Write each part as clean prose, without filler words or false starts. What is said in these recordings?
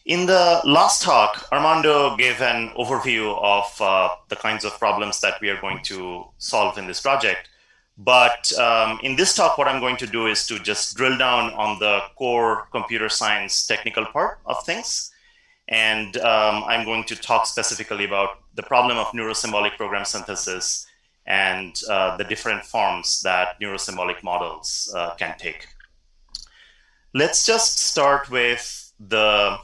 In the last talk, Armando gave an overview of the kinds of problems that we are going to solve in this project. But in this talk, what I'm going to do is to just drill down on the core computer science technical part of things. And I'm going to talk specifically about the problem of neurosymbolic program synthesis and the different forms that neurosymbolic models can take. Let's just start with the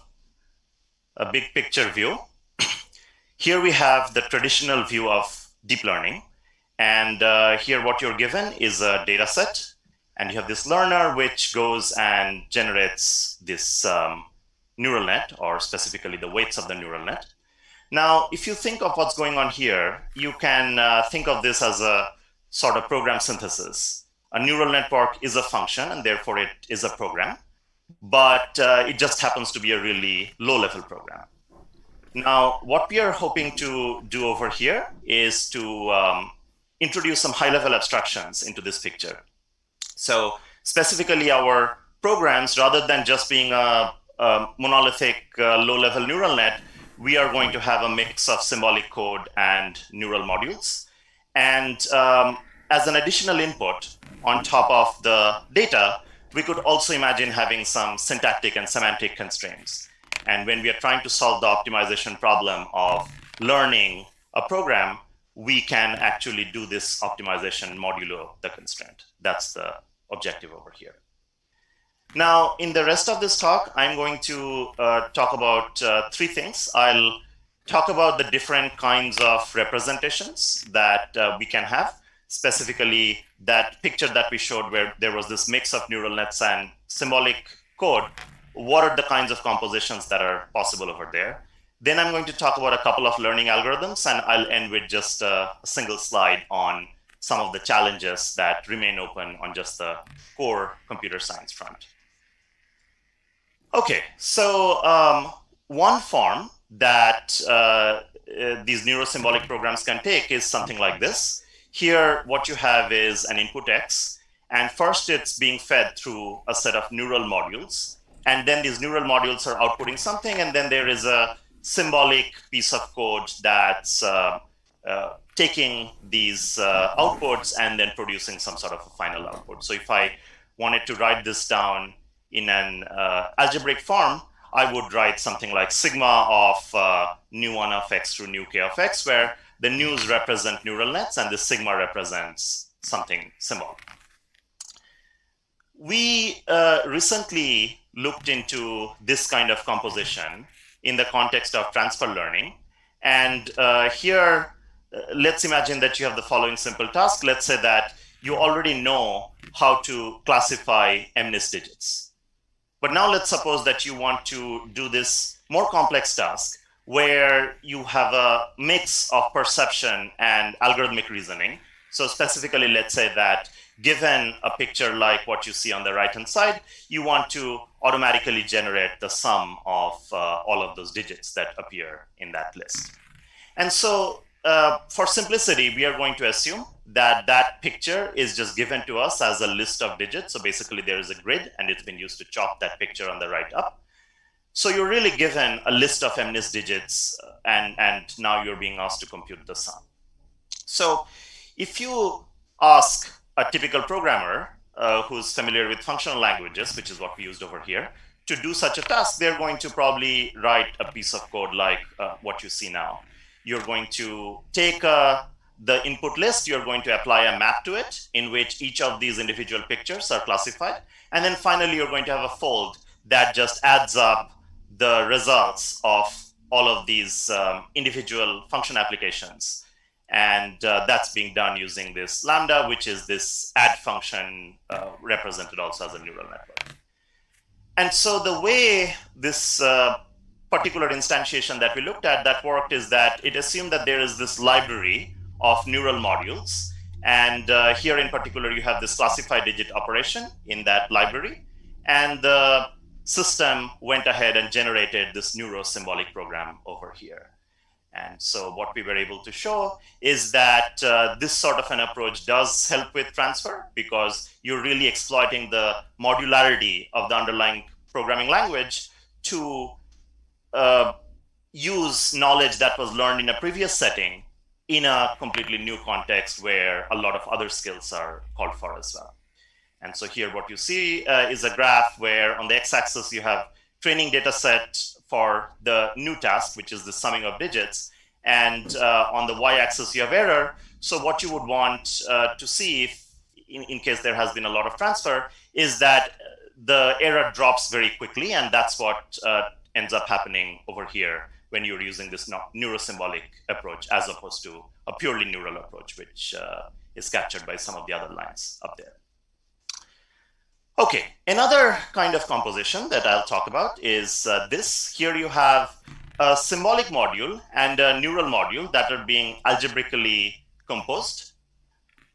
big picture view. Here we have the traditional view of deep learning. And here what you're given is a data set. And you have this learner which goes and generates this neural net, or specifically the weights of the neural net. Now, if you think of what's going on here, you can think of this as a sort of program synthesis. A neural network is a function, and therefore it is a program. But it just happens to be a really low-level program. Now, what we are hoping to do over here is to introduce some high-level abstractions into this picture. So specifically, our programs, rather than just being a monolithic low-level neural net, we are going to have a mix of symbolic code and neural modules. And as an additional input on top of the data, we could also imagine having some syntactic and semantic constraints. And when we are trying to solve the optimization problem of learning a program, we can actually do this optimization modulo the constraint. That's the objective over here. Now, in the rest of this talk, I'm going to talk about three things. I'll talk about the different kinds of representations that we can have. Specifically, that picture that we showed where there was this mix of neural nets and symbolic code, what are the kinds of compositions that are possible over there? Then I'm going to talk about a couple of learning algorithms, and I'll end with just a single slide on some of the challenges that remain open on just the core computer science front. Okay, so one form that these neurosymbolic programs can take is something like this. Here, what you have is an input X, and first it's being fed through a set of neural modules, and then these neural modules are outputting something, and then there is a symbolic piece of code that's taking these outputs and then producing some sort of a final output. So if I wanted to write this down in an algebraic form, I would write something like sigma of nu1 of x through nu k of x, where the nus represent neural nets and the sigma represents something symbolic. We recently looked into this kind of composition in the context of transfer learning. And here, let's imagine that you have the following simple task. Let's say that you already know how to classify MNIST digits. But now let's suppose that you want to do this more complex task where you have a mix of perception and algorithmic reasoning. So specifically, let's say that given a picture like what you see on the right-hand side, you want to automatically generate the sum of all of those digits that appear in that list. And so for simplicity, we are going to assume that that picture is just given to us as a list of digits. So basically, there is a grid, and it's been used to chop that picture on the right up. So you're really given a list of MNIST digits, and now you're being asked to compute the sum. So if you ask a typical programmer who's familiar with functional languages, which is what we used over here, to do such a task, they're going to probably write a piece of code like what you see now. You're going to take the input list, you're going to apply a map to it in which each of these individual pictures are classified. And then finally, you're going to have a fold that just adds up the results of all of these individual function applications. And that's being done using this lambda, which is this add function represented also as a neural network. And so the way this particular instantiation that we looked at that worked is that it assumed that there is this library of neural modules. And here in particular, you have this classify digit operation in that library. And the system went ahead and generated this neurosymbolic program over here. And so what we were able to show is that this sort of an approach does help with transfer, because you're really exploiting the modularity of the underlying programming language to use knowledge that was learned in a previous setting in a completely new context where a lot of other skills are called for as well. And so here what you see is a graph where on the x-axis you have training data set for the new task, which is the summing of digits. And on the y-axis you have error. So what you would want to see if, in case there has been a lot of transfer, is that the error drops very quickly. And that's what ends up happening over here when you're using this neurosymbolic approach as opposed to a purely neural approach, which is captured by some of the other lines up there. Okay, another kind of composition that I'll talk about is this. Here you have a symbolic module and a neural module that are being algebraically composed.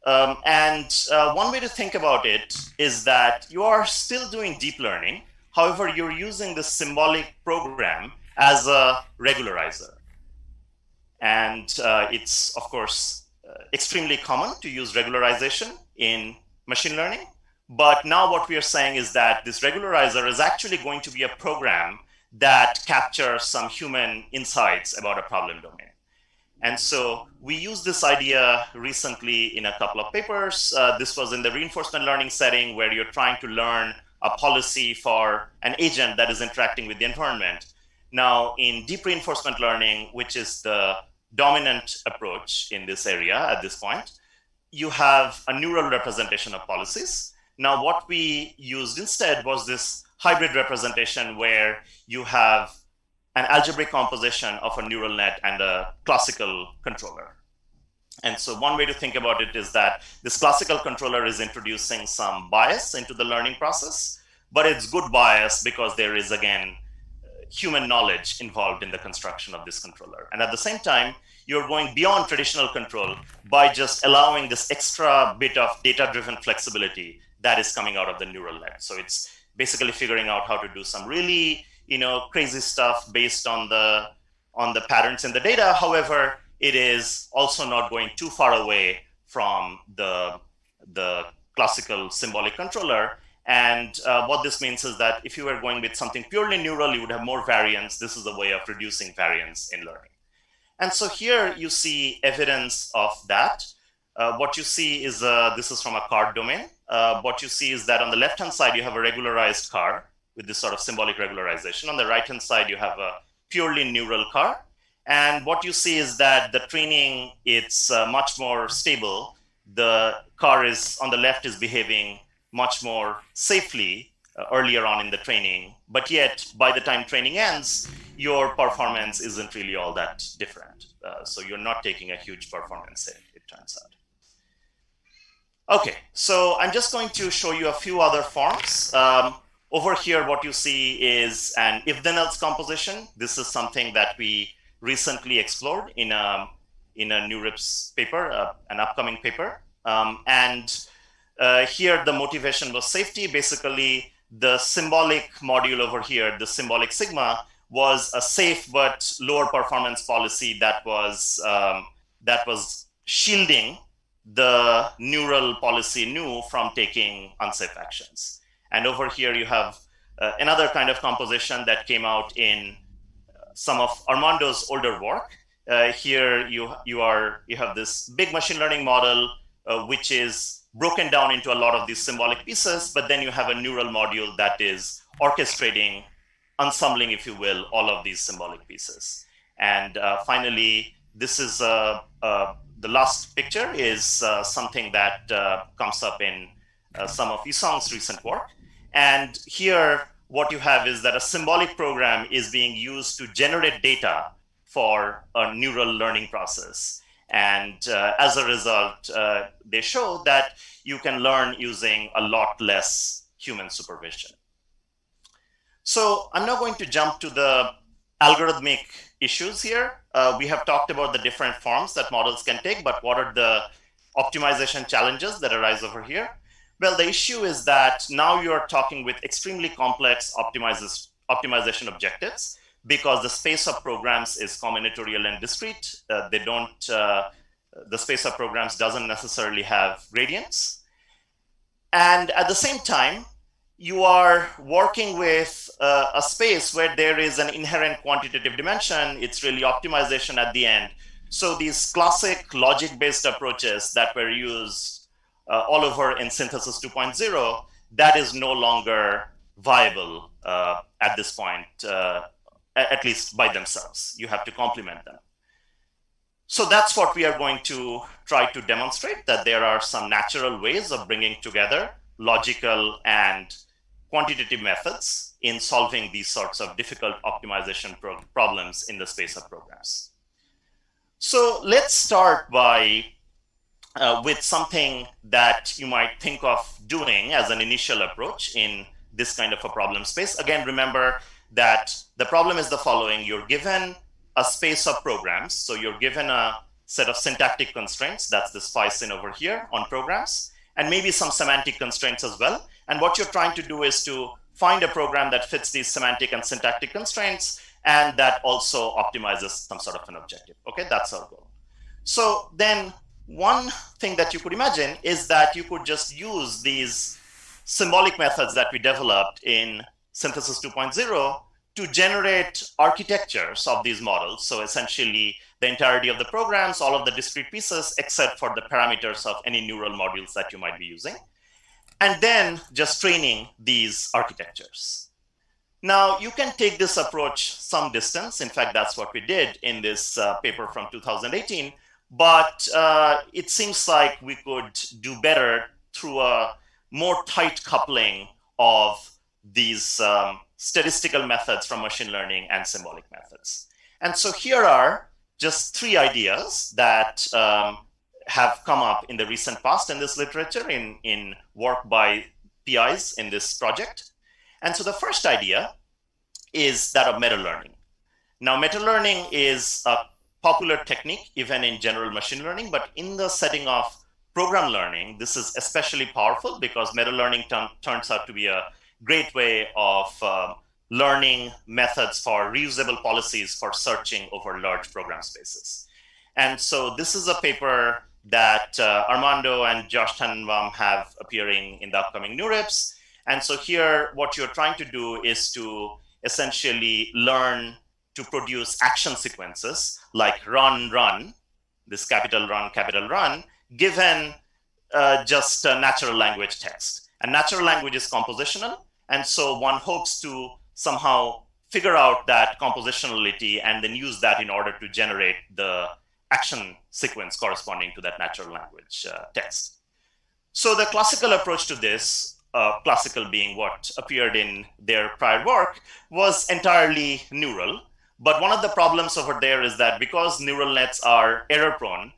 One way to think about it is that you are still doing deep learning. However, you're using the symbolic program as a regularizer. And it's, of course, extremely common to use regularization in machine learning. But now what we are saying is that this regularizer is actually going to be a program that captures some human insights about a problem domain. And so we used this idea recently in a couple of papers. This was in the reinforcement learning setting where you're trying to learn a policy for an agent that is interacting with the environment. Now, in deep reinforcement learning, which is the dominant approach in this area at this point, you have a neural representation of policies. Now, what we used instead was this hybrid representation where you have an algebraic composition of a neural net and a classical controller. And so one way to think about it is that this classical controller is introducing some bias into the learning process, but it's good bias because there is, again, human knowledge involved in the construction of this controller. And at the same time, you're going beyond traditional control by just allowing this extra bit of data-driven flexibility that is coming out of the neural net. So it's basically figuring out how to do some really, crazy stuff based on the patterns in the data. However, it is also not going too far away from the classical symbolic controller. And what this means is that if you were going with something purely neural, you would have more variance. This is a way of reducing variance in learning. And so here you see evidence of that. What you see is, this is from a card domain. What you see is that on the left-hand side, you have a regularized car with this sort of symbolic regularization. On the right-hand side, you have a purely neural car. And what you see is that the training, it's much more stable. The car is on the left is behaving much more safely earlier on in the training. But yet, by the time training ends, your performance isn't really all that different. So you're not taking a huge performance hit, it turns out. Okay, so I'm just going to show you a few other forms. Over here, what you see is an if-then-else composition. This is something that we recently explored in a NeurIPS paper, an upcoming paper. Here, the motivation was safety. Basically, the symbolic module over here, the symbolic sigma, was a safe but lower performance policy that was shielding the neural policy nu from taking unsafe actions. And over here you have another kind of composition that came out in some of Armando's older work. Here you have this big machine learning model which is broken down into a lot of these symbolic pieces, but then you have a neural module that is orchestrating, ensembling, if you will, all of these symbolic pieces. And finally, this is the last picture is something that comes up in some of Yisong's recent work. And here, what you have is that a symbolic program is being used to generate data for a neural learning process. And as a result, they show that you can learn using a lot less human supervision. So I'm now going to jump to the algorithmic issues here. We have talked about the different forms that models can take, but what are the optimization challenges that arise over here? Well, the issue is that now you're talking with extremely complex optimization objectives because the space of programs is combinatorial and discrete. The space of programs doesn't necessarily have gradients. And at the same time, you are working with a space where there is an inherent quantitative dimension. It's really optimization at the end. So these classic logic-based approaches that were used all over in Synthesis 2.0, that is no longer viable at this point, at least by themselves. You have to complement them. So that's what we are going to try to demonstrate, that there are some natural ways of bringing together logical and quantitative methods in solving these sorts of difficult optimization problems in the space of programs. So let's start by with something that you might think of doing as an initial approach in this kind of a problem space. Again, remember that the problem is the following. You're given a space of programs. So you're given a set of syntactic constraints. That's this phi sin over here on programs, and maybe some semantic constraints as well. And what you're trying to do is to find a program that fits these semantic and syntactic constraints and that also optimizes some sort of an objective. Okay, that's our goal. So then one thing that you could imagine is that you could just use these symbolic methods that we developed in Synthesis 2.0 to generate architectures of these models. So essentially the entirety of the programs, all of the discrete pieces, except for the parameters of any neural modules that you might be using, and then just training these architectures. Now, you can take this approach some distance. In fact, that's what we did in this paper from 2018. But it seems like we could do better through a more tight coupling of these statistical methods from machine learning and symbolic methods. And so here are just three ideas that have come up in the recent past in this literature in work by PIs in this project. And so the first idea is that of meta-learning. Now, meta-learning is a popular technique even in general machine learning, but in the setting of program learning, this is especially powerful because meta-learning turns out to be a great way of learning methods for reusable policies for searching over large program spaces. And so this is a paper that Armando and Josh Tannenbaum have appearing in the upcoming NeurIPS. And so here, what you're trying to do is to essentially learn to produce action sequences like run, run, this capital run, given just natural language text. And natural language is compositional. And so one hopes to somehow figure out that compositionality and then use that in order to generate the action sequence corresponding to that natural language text. So the classical approach to this, classical being what appeared in their prior work, was entirely neural. But one of the problems over there is that because neural nets are error prone,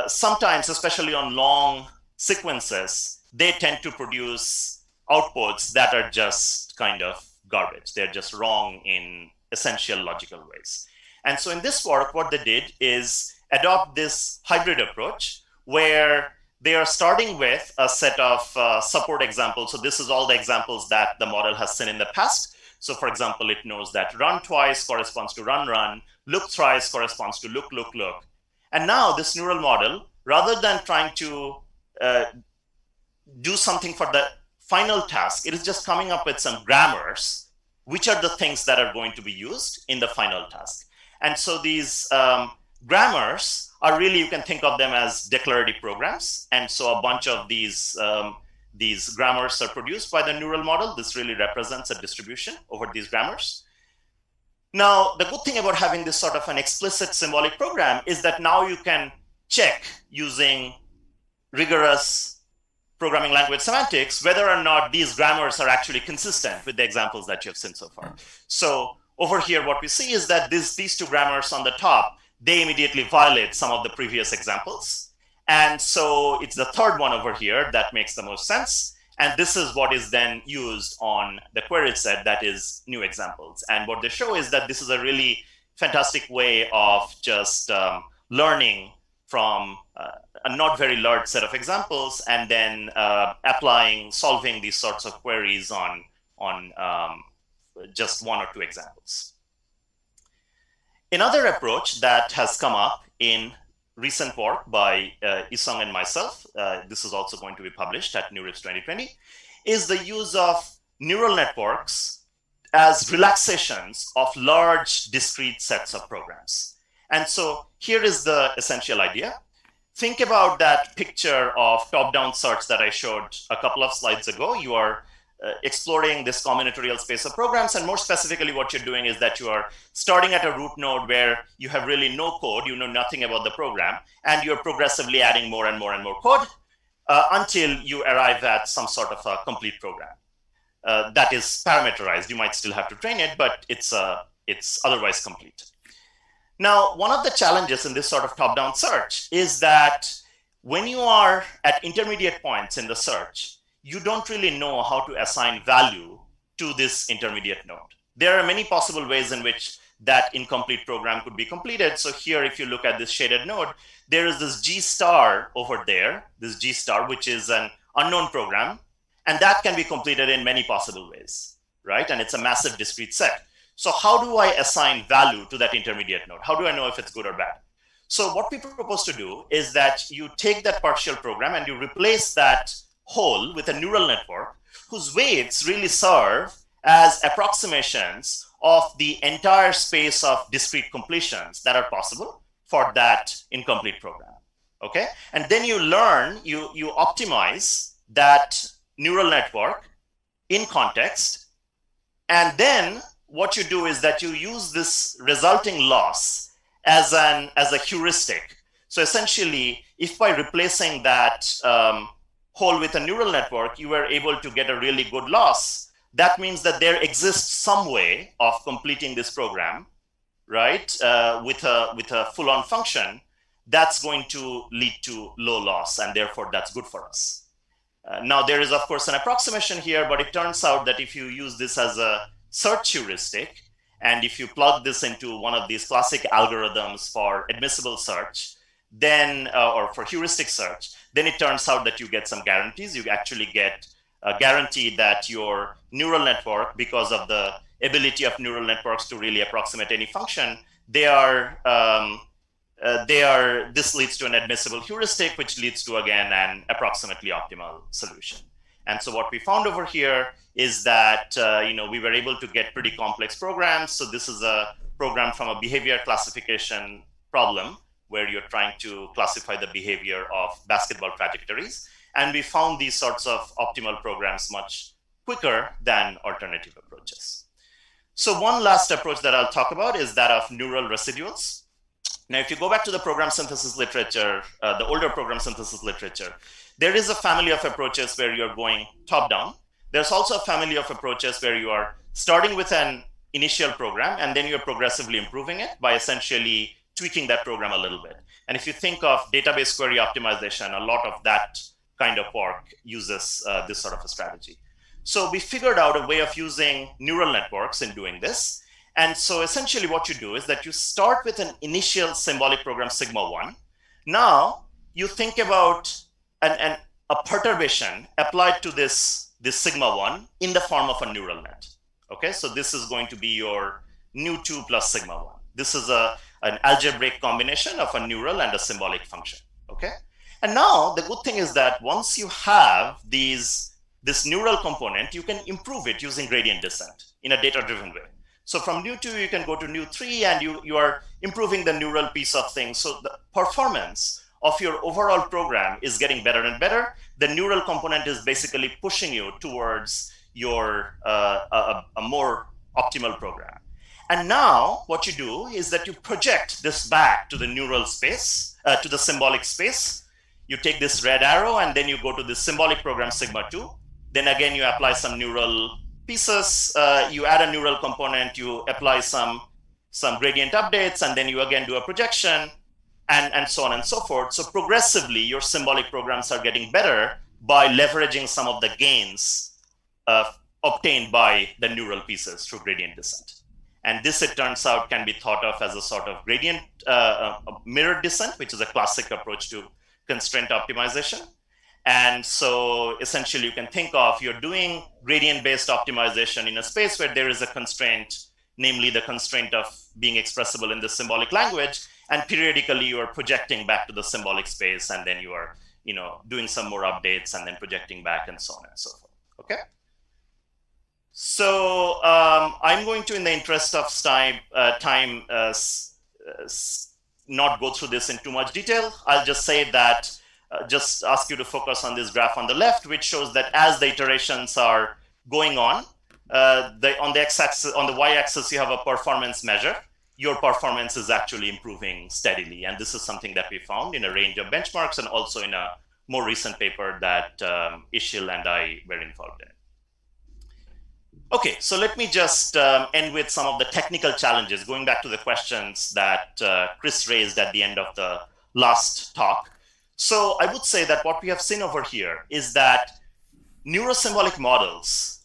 sometimes, especially on long sequences, they tend to produce outputs that are just kind of garbage. They're just wrong in essential logical ways. And so in this work, what they did is adopt this hybrid approach where they are starting with a set of support examples. So this is all the examples that the model has seen in the past. So for example, it knows that run twice corresponds to run, run, look thrice corresponds to look, look, look. And now this neural model, rather than trying to do something for the final task, it is just coming up with some grammars, which are the things that are going to be used in the final task. And so these grammars are really, you can think of them as declarative programs. And so a bunch of these grammars are produced by the neural model. This really represents a distribution over these grammars. Now, the good thing about having this sort of an explicit symbolic program is that now you can check using rigorous programming language semantics whether or not these grammars are actually consistent with the examples that you have seen so far. So over here, what we see is that these two grammars on the top, they immediately violate some of the previous examples. And so it's the third one over here that makes the most sense. And this is what is then used on the query set that is new examples. And what they show is that this is a really fantastic way of just learning from a not very large set of examples and then solving these sorts of queries on just one or two examples. Another approach that has come up in recent work by Isong and myself, this is also going to be published at NeurIPS 2020, is the use of neural networks as relaxations of large discrete sets of programs. And so here is the essential idea. Think about that picture of top-down search that I showed a couple of slides ago. You are exploring this combinatorial space of programs, and more specifically what you're doing is that you are starting at a root node where you have really no code, you know nothing about the program, and you're progressively adding more and more and more code until you arrive at some sort of a complete program. That is parameterized. You might still have to train it, but it's otherwise complete. Now, one of the challenges in this sort of top-down search is that when you are at intermediate points in the search, you don't really know how to assign value to this intermediate node. There are many possible ways in which that incomplete program could be completed. So here, if you look at this shaded node, there is this G star over there, this G star, which is an unknown program, and that can be completed in many possible ways, right? And it's a massive discrete set. So how do I assign value to that intermediate node? How do I know if it's good or bad? So what we propose to do is that you take that partial program and you replace that whole with a neural network whose weights really serve as approximations of the entire space of discrete completions that are possible for that incomplete program, okay? And then you learn, you optimize that neural network in context, and then what you do is that you use this resulting loss as a heuristic. So essentially, if by replacing that whole with a neural network, you were able to get a really good loss, that means that there exists some way of completing this program, right, with a full-on function that's going to lead to low loss, and therefore that's good for us. Now, there is, of course, an approximation here, but it turns out that if you use this as a search heuristic, and if you plug this into one of these classic algorithms for admissible search, then, or for heuristic search, then it turns out that you get some guarantees. You actually get a guarantee that your neural network, because of the ability of neural networks to really approximate any function, this leads to an admissible heuristic, which leads to, again, an approximately optimal solution. And so what we found over here is that we were able to get pretty complex programs. So this is a program from a behavior classification problem where you're trying to classify the behavior of basketball trajectories. And we found these sorts of optimal programs much quicker than alternative approaches. So one last approach that I'll talk about is that of neural residuals. Now, if you go back to the program synthesis literature, the older program synthesis literature, there is a family of approaches where you're going top-down. There's also a family of approaches where you are starting with an initial program, and then you're progressively improving it by essentially tweaking that program a little bit. And if you think of database query optimization, a lot of that kind of work uses this sort of a strategy. So we figured out a way of using neural networks in doing this. And so essentially what you do is that you start with an initial symbolic program sigma 1. Now you think about a perturbation applied to this sigma 1 in the form of a neural net. Okay, so this is going to be your nu2 plus sigma 1. This is an algebraic combination of a neural and a symbolic function. Okay, and now the good thing is that once you have this neural component, you can improve it using gradient descent in a data-driven way. So from nu2, you can go to nu3, and you are improving the neural piece of things. So the performance of your overall program is getting better and better. The neural component is basically pushing you towards your a more optimal program. And now what you do is that you project this back to the neural space, to the symbolic space. You take this red arrow, and then you go to the symbolic program sigma 2. Then again, you apply some neural pieces, you add a neural component, you apply some gradient updates, and then you again do a projection, and so on and so forth. So progressively, your symbolic programs are getting better by leveraging some of the gains obtained by the neural pieces through gradient descent. And this, it turns out, can be thought of as a sort of gradient mirror descent, which is a classic approach to constraint optimization. And so essentially you can think of, you're doing gradient-based optimization in a space where there is a constraint, namely the constraint of being expressible in the symbolic language, and periodically you are projecting back to the symbolic space, and then you are doing some more updates and then projecting back, and so on and so forth. Okay? So I'm going to, in the interest of time, not go through this in too much detail. I'll just say that, just ask you to focus on this graph on the left, which shows that as the iterations are going on, on the x-axis, on the y-axis, you have a performance measure. Your performance is actually improving steadily, and this is something that we found in a range of benchmarks, and also in a more recent paper that Ishil and I were involved in. Okay, so let me just end with some of the technical challenges, going back to the questions that Chris raised at the end of the last talk. So I would say that what we have seen over here is that neurosymbolic models,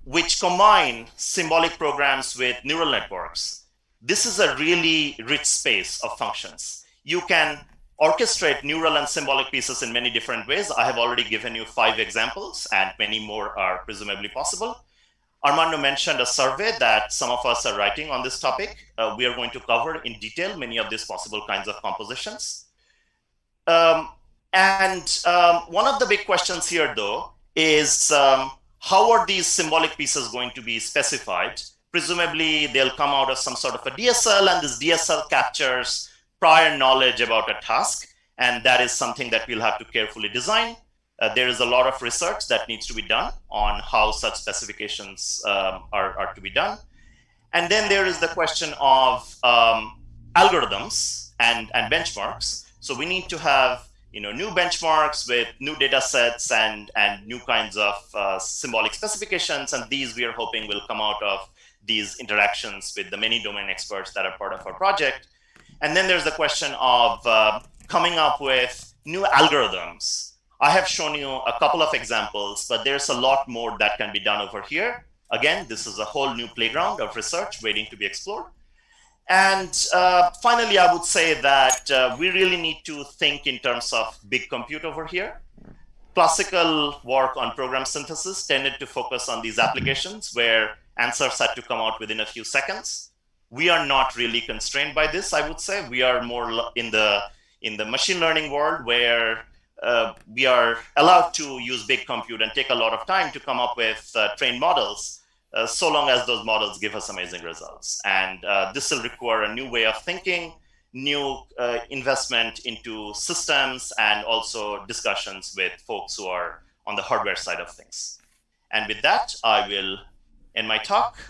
which combine symbolic programs with neural networks, this is a really rich space of functions. You can orchestrate neural and symbolic pieces in many different ways. I have already given you 5 examples, and many more are presumably possible. Armando mentioned a survey that some of us are writing on this topic. We are going to cover in detail many of these possible kinds of compositions. One of the big questions here, though, is how are these symbolic pieces going to be specified? Presumably, they'll come out of some sort of a DSL, and this DSL captures prior knowledge about a task, and that is something that we'll have to carefully design. There is a lot of research that needs to be done on how such specifications are to be done. And then there is the question of algorithms and benchmarks. So we need to have new benchmarks with new data sets and new kinds of symbolic specifications. And these we are hoping will come out of these interactions with the many domain experts that are part of our project. And then there's the question of coming up with new algorithms. I have shown you a couple of examples, but there's a lot more that can be done over here. Again, this is a whole new playground of research waiting to be explored. And finally, I would say that we really need to think in terms of big compute over here. Classical work on program synthesis tended to focus on these applications where answers had to come out within a few seconds. We are not really constrained by this, I would say. We are more in the machine learning world where we are allowed to use big compute and take a lot of time to come up with trained models, so long as those models give us amazing results. And this will require a new way of thinking, new investment into systems, and also discussions with folks who are on the hardware side of things. And with that, I will end my talk.